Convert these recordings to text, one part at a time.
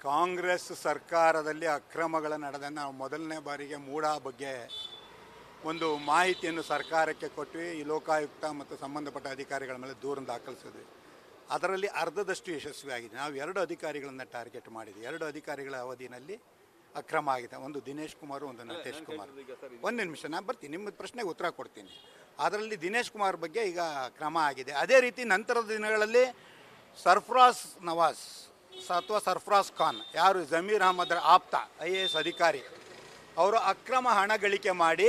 ಕಾಂಗ್ರೆಸ್ ಸರ್ಕಾರದಲ್ಲಿ ಅಕ್ರಮಗಳ ನಡೆದ ನಾವು ಮೊದಲನೇ ಬಾರಿಗೆ ಮೂಡಾ ಬಗ್ಗೆ ಒಂದು ಮಾಹಿತಿಯನ್ನು ಸರ್ಕಾರಕ್ಕೆ ಕೊಟ್ಟು ಈ ಲೋಕಾಯುಕ್ತ ಮತ್ತು ಸಂಬಂಧಪಟ್ಟ ಅಧಿಕಾರಿಗಳ ಮೇಲೆ ದೂರನ್ನು ದಾಖಲಿಸಿದ್ವಿ. ಅದರಲ್ಲಿ ಅರ್ಧದಷ್ಟು ಯಶಸ್ವಿಯಾಗಿದೆ. ನಾವು 2 ಅಧಿಕಾರಿಗಳನ್ನು ಟಾರ್ಗೆಟ್ ಮಾಡಿದ್ವಿ. 2 ಅಧಿಕಾರಿಗಳ ಅವಧಿಯಲ್ಲಿ ಅಕ್ರಮ ಆಗಿದೆ. ಒಂದು ದಿನೇಶ್ ಕುಮಾರ್, ಒಂದು ನಟೇಶ್ ಕುಮಾರ್. ಒಂದು ನಿಮಿಷ, ನಾನು ಬರ್ತೀನಿ, ನಿಮ್ಮ ಪ್ರಶ್ನೆಗೆ ಉತ್ತರ ಕೊಡ್ತೀನಿ. ಅದರಲ್ಲಿ ದಿನೇಶ್ ಕುಮಾರ್ ಬಗ್ಗೆ ಈಗ ಕ್ರಮ ಆಗಿದೆ. ಅದೇ ರೀತಿ ನಂತರದ ದಿನಗಳಲ್ಲಿ ಸರ್ಫರಾಜ್ ನವಾಜ್ ಅಥವಾ ಸರ್ಫರಾಜ್ ಖಾನ್, ಯಾರು ಜಮೀರ್ ಅಹಮದ್ ಆಪ್ತ IAS ಅಧಿಕಾರಿ, ಅವರು ಅಕ್ರಮ ಹಣ ಗಳಿಕೆ ಮಾಡಿ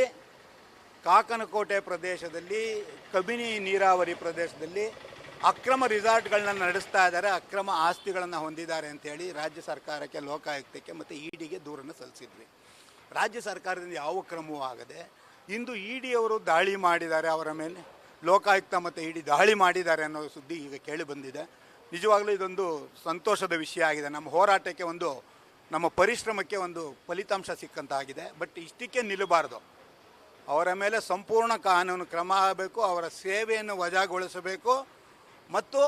ಕಾಕನಕೋಟೆ ಪ್ರದೇಶದಲ್ಲಿ, ಕಬಿನಿ ನೀರಾವರಿ ಪ್ರದೇಶದಲ್ಲಿ ಅಕ್ರಮ ರಿಸಾರ್ಟ್ಗಳನ್ನ ನಡೆಸ್ತಾ ಇದ್ದಾರೆ, ಅಕ್ರಮ ಆಸ್ತಿಗಳನ್ನು ಹೊಂದಿದ್ದಾರೆ ಅಂತೇಳಿ ರಾಜ್ಯ ಸರ್ಕಾರಕ್ಕೆ, ಲೋಕಾಯುಕ್ತಕ್ಕೆ ಮತ್ತು EDಗೆ ದೂರನ್ನು ಸಲ್ಲಿಸಿದ್ವಿ. ರಾಜ್ಯ ಸರ್ಕಾರದಿಂದ ಯಾವ ಕ್ರಮವೂ ಆಗದೆ ಇಂದು ED ಅವರು ದಾಳಿ ಮಾಡಿದ್ದಾರೆ ಅವರ ಮೇಲೆ, ಲೋಕಾಯುಕ್ತ ಮತ್ತು ED ದಾಳಿ ಮಾಡಿದ್ದಾರೆ ಅನ್ನೋ ಸುದ್ದಿ ಈಗ ಕೇಳಿ ಬಂದಿದೆ. ನಿಜವಾಗ್ಲೂ ಇದೊಂದು ಸಂತೋಷದ ವಿಷಯ ಆಗಿದೆ. ನಮ್ಮ ಹೋರಾಟಕ್ಕೆ, ನಮ್ಮ ಪರಿಶ್ರಮಕ್ಕೆ ಒಂದು ಫಲಿತಾಂಶ ಸಿಕ್ಕಂತಾಗಿದೆ. ಬಟ್ ಇಷ್ಟಕ್ಕೆ ನಿಲ್ಲಬಾರ್ದು. ಅವರ ಮೇಲೆ ಸಂಪೂರ್ಣ ಕಾನೂನು ಕ್ರಮ ಆಗಬೇಕು, ಅವರ ಸೇವೆಯನ್ನು ವಜಾಗೊಳಿಸಬೇಕು ಮತ್ತು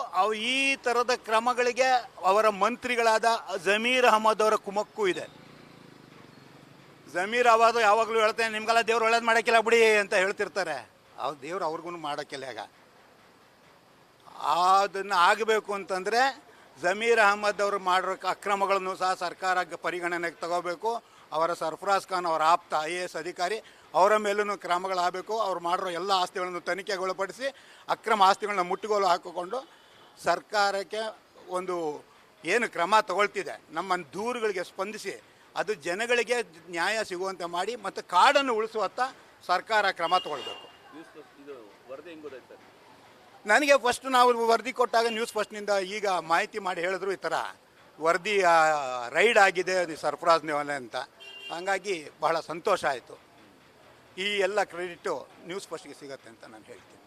ಈ ಥರದ ಕ್ರಮಗಳಿಗೆ ಅವರ ಮಂತ್ರಿಗಳಾದ ಜಮೀರ್ ಅಹಮದ್ ಅವರ ಕುಮ್ಮಕ್ಕೂ ಇದೆ. ಜಮೀರ್ ಅಹಮದ್ ಯಾವಾಗಲೂ ಹೇಳ್ತೇನೆ, ನಿಮ್ಗೆಲ್ಲ ದೇವ್ರು ಒಳ್ಳೇದು ಮಾಡೋಕ್ಕಿಲ್ಲ ಬಿಡಿ ಅಂತ ಹೇಳ್ತಿರ್ತಾರೆ. ದೇವ್ರು ಅವ್ರಿಗೂ ಮಾಡೋಕ್ಕಿಲ್ಲ. ಈಗ ಅದನ್ನು ಆಗಬೇಕು ಅಂತಂದರೆ ಜಮೀರ್ ಅಹಮದ್ ಅವರು ಮಾಡಿರೋ ಅಕ್ರಮಗಳನ್ನು ಸಹ ಸರ್ಕಾರ ಪರಿಗಣನೆಗೆ ತಗೋಬೇಕು. ಅವರ ಸರ್ಫರಾಜ್ ಖಾನ್, ಅವರ ಆಪ್ತ IAS ಅಧಿಕಾರಿ, ಅವರ ಮೇಲೂ ಕ್ರಮಗಳಾಗಬೇಕು. ಅವ್ರು ಮಾಡಿರೋ ಎಲ್ಲ ಆಸ್ತಿಗಳನ್ನು ತನಿಖೆಗೊಳಪಡಿಸಿ ಅಕ್ರಮ ಆಸ್ತಿಗಳನ್ನ ಮುಟ್ಟುಗೋಲು ಹಾಕಿಕೊಂಡು ಸರ್ಕಾರಕ್ಕೆ ಒಂದು ಏನು ಕ್ರಮ ತಗೊಳ್ತಿದೆ, ನಮ್ಮ ದೂರುಗಳಿಗೆ ಸ್ಪಂದಿಸಿ ಅದು ಜನಗಳಿಗೆ ನ್ಯಾಯ ಸಿಗುವಂತೆ ಮಾಡಿ ಮತ್ತು ಕಾಡನ್ನು ಉಳಿಸುವತ್ತ ಸರ್ಕಾರ ಕ್ರಮ ತಗೊಳ್ಬೇಕು. ನನಗೆ ಫಸ್ಟ್ ನಾವು ವರದಿ ಕೊಟ್ಟಾಗ ನ್ಯೂಸ್ ಫಸ್ಟ್ನಿಂದ ಈಗ ಮಾಹಿತಿ ಮಾಡಿ ಹೇಳಿದ್ರು, ಈ ಥರ ವರದಿ ರೈಡ್ ಆಗಿದೆ ಸರ್ಫರಾಜ್ ನೆವಲೆ ಅಂತ. ಹಾಗಾಗಿ ಬಹಳ ಸಂತೋಷ ಆಯಿತು. ಈ ಎಲ್ಲ ಕ್ರೆಡಿಟು ನ್ಯೂಸ್ ಫಸ್ಟ್ಗೆ ಸಿಗತ್ತೆ ಅಂತ ನಾನು ಹೇಳ್ತೀನಿ.